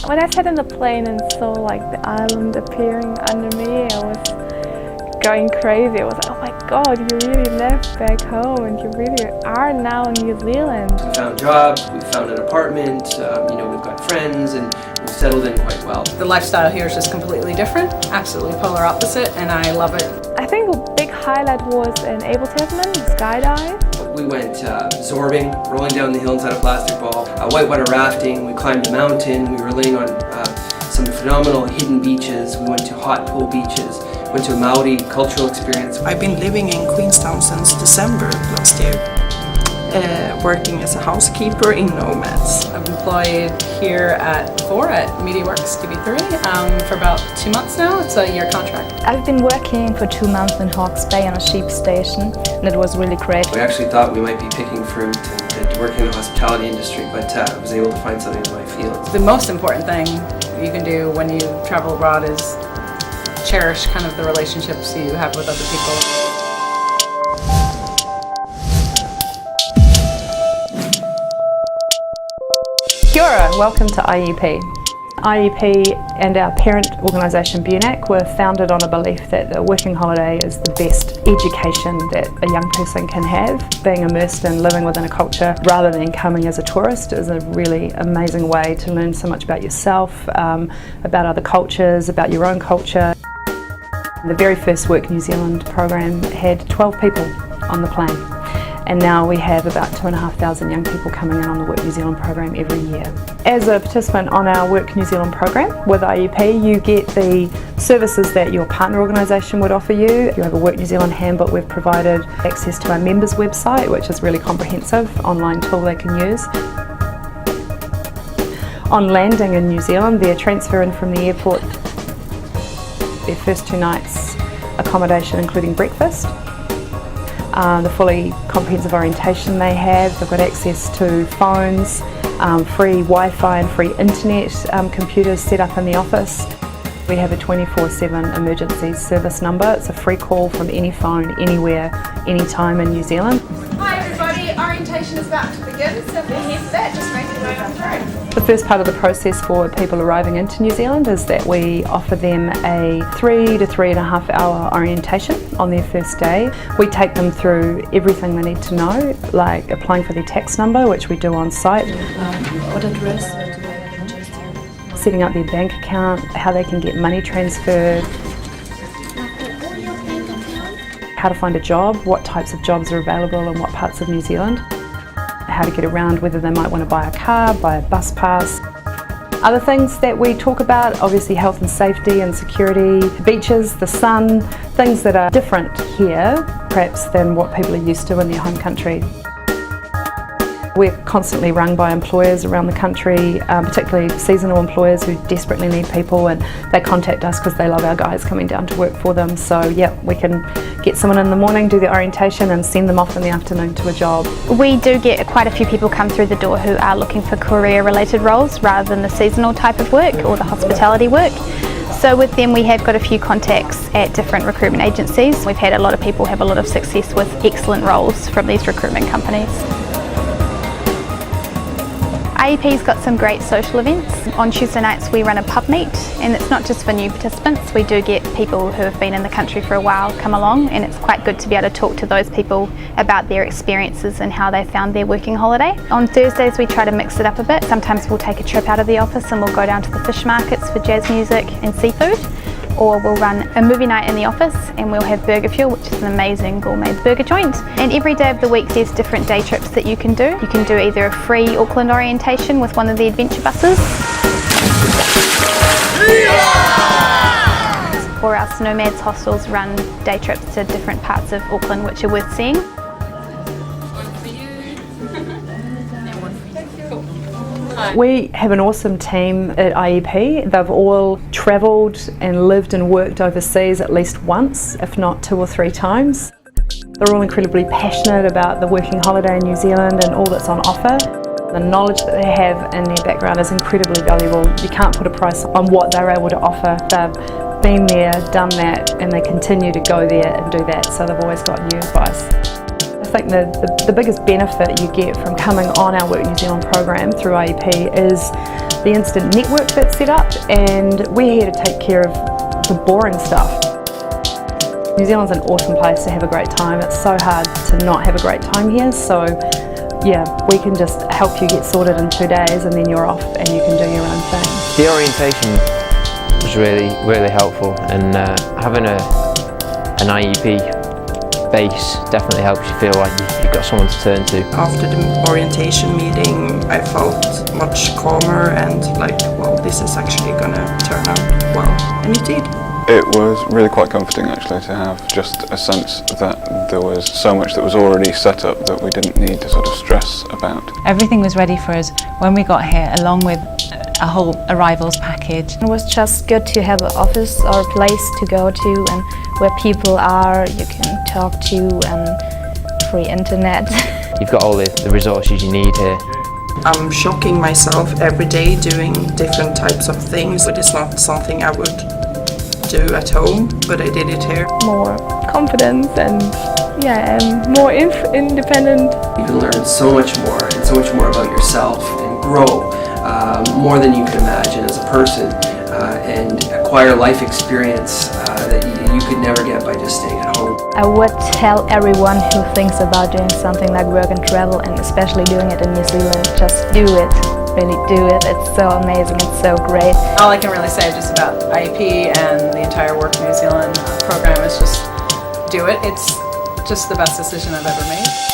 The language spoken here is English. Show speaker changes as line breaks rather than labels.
When I sat in the plane and saw like the island appearing under me, I was going crazy. I was like, oh my god, you really left back home and you really are now in New Zealand.
We found jobs, we found an apartment, we've got friends, and we've settled in quite well.
The lifestyle here is just completely different, absolutely polar opposite, and I love it.
I think a big highlight was an Able Tasman skydive.
We went zorbing, rolling down the hill inside a plastic ball, whitewater rafting, we climbed a mountain, we were laying on some phenomenal hidden beaches, we went to hot pool beaches, went to a Maori cultural experience.
I've been living in Queenstown since December last year, working as a housekeeper in Nomads.
I'm employed here at MediaWorks TV3 for about 2 months now. It's a year contract.
I've been working for 2 months in Hawke's Bay on a sheep station, and it was really great.
We actually thought we might be picking fruit and working in the hospitality industry, but I was able to find something in my field.
The most important thing you can do when you travel abroad is cherish kind of the relationships you have with other people.
Kia ora, welcome to IEP. IEP and our parent organisation BUNAC were founded on a belief that the working holiday is the best education that a young person can have. Being immersed and living within a culture rather than coming as a tourist is a really amazing way to learn so much about yourself, about other cultures, about your own culture. The very first Work New Zealand program had 12 people on the plane, and now we have about 2,500 young people coming in on the Work New Zealand program every year. As a participant on our Work New Zealand program with IEP, you get the services that your partner organisation would offer you. You have a Work New Zealand handbook. We've provided access to our members website, which is really comprehensive, online tool they can use. On landing in New Zealand, they're transferring from the airport. Their first 2 nights accommodation including breakfast, the fully comprehensive orientation they have. They've got access to phones, free Wi-Fi and free internet computers set up in the office. We have a 24/7 emergency service number. It's a free call from any phone, anywhere, anytime in New Zealand.
Hi everybody, orientation is about to begin, so if you're here for that, just make your way on through.
The first part of the process for people arriving into New Zealand is that we offer them a 3 to 3.5 hour orientation on their first day. We take them through everything they need to know, like applying for their tax number, which we do on site.
What address?
Setting up their bank account, how they can get money transferred, how to find a job, what types of jobs are available in what parts of New Zealand, how to get around, whether they might want to buy a car, buy a bus pass. Other things that we talk about, obviously health and safety and security, beaches, the sun, things that are different here perhaps than what people are used to in their home country. We're constantly rung by employers around the country, particularly seasonal employers who desperately need people, and they contact us because they love our guys coming down to work for them. So yeah, we can get someone in the morning, do their orientation and send them off in the afternoon to a job.
We do get quite a few people come through the door who are looking for career related roles rather than the seasonal type of work or the hospitality work. So with them we have got a few contacts at different recruitment agencies. We've had a lot of people have a lot of success with excellent roles from these recruitment companies. IEP's got some great social events. On Tuesday nights we run a pub meet, and it's not just for new participants. We do get people who have been in the country for a while come along, and it's quite good to be able to talk to those people about their experiences and how they found their working holiday. On Thursdays we try to mix it up a bit. Sometimes we'll take a trip out of the office and we'll go down to the fish markets for jazz music and seafood. Or we'll run a movie night in the office and we'll have Burger Fuel, which is an amazing gourmet burger joint. And every day of the week there's different day trips that you can do. You can do either a free Auckland orientation with one of the adventure buses, or our Nomads hostels run day trips to different parts of Auckland which are worth seeing.
We have an awesome team at IEP. They've all travelled and lived and worked overseas at least once, if not 2 or 3 times. They're all incredibly passionate about the working holiday in New Zealand and all that's on offer. The knowledge that they have in their background is incredibly valuable. You can't put a price on what they're able to offer. They've been there, done that, and they continue to go there and do that, so they've always got new advice. I think the biggest benefit you get from coming on our Work New Zealand program through IEP is the instant network that's set up, and we're here to take care of the boring stuff. New Zealand's an awesome place to have a great time. It's so hard to not have a great time here, so yeah, we can just help you get sorted in 2 days and then you're off and you can do your own thing.
The orientation was really helpful, and having an IEP base definitely helps you feel like you've got someone to turn to.
After the orientation meeting, I felt much calmer and like, well, this is actually gonna turn out well, and it did.
It was really quite comforting actually to have just a sense that there was so much that was already set up that we didn't need to sort of stress about.
Everything was ready for us when we got here, along with a whole arrivals package.
It was just good to have an office or a place to go to and where people are, you can talk to, and free internet.
You've got all the resources you need here.
I'm shocking myself every day doing different types of things, but it's not something I would do at home, but I did it here.
More confidence and more independent.
You can learn so much more and so much more about yourself and grow more than you can imagine as a person and acquire life experience that you could never get by just staying at home.
I would tell everyone who thinks about doing something like work and travel, and especially doing it in New Zealand, just do it. Really do it. It's so amazing. It's so great.
All I can really say just about IEP and the entire Work New Zealand program is just do it. It's just the best decision I've ever made.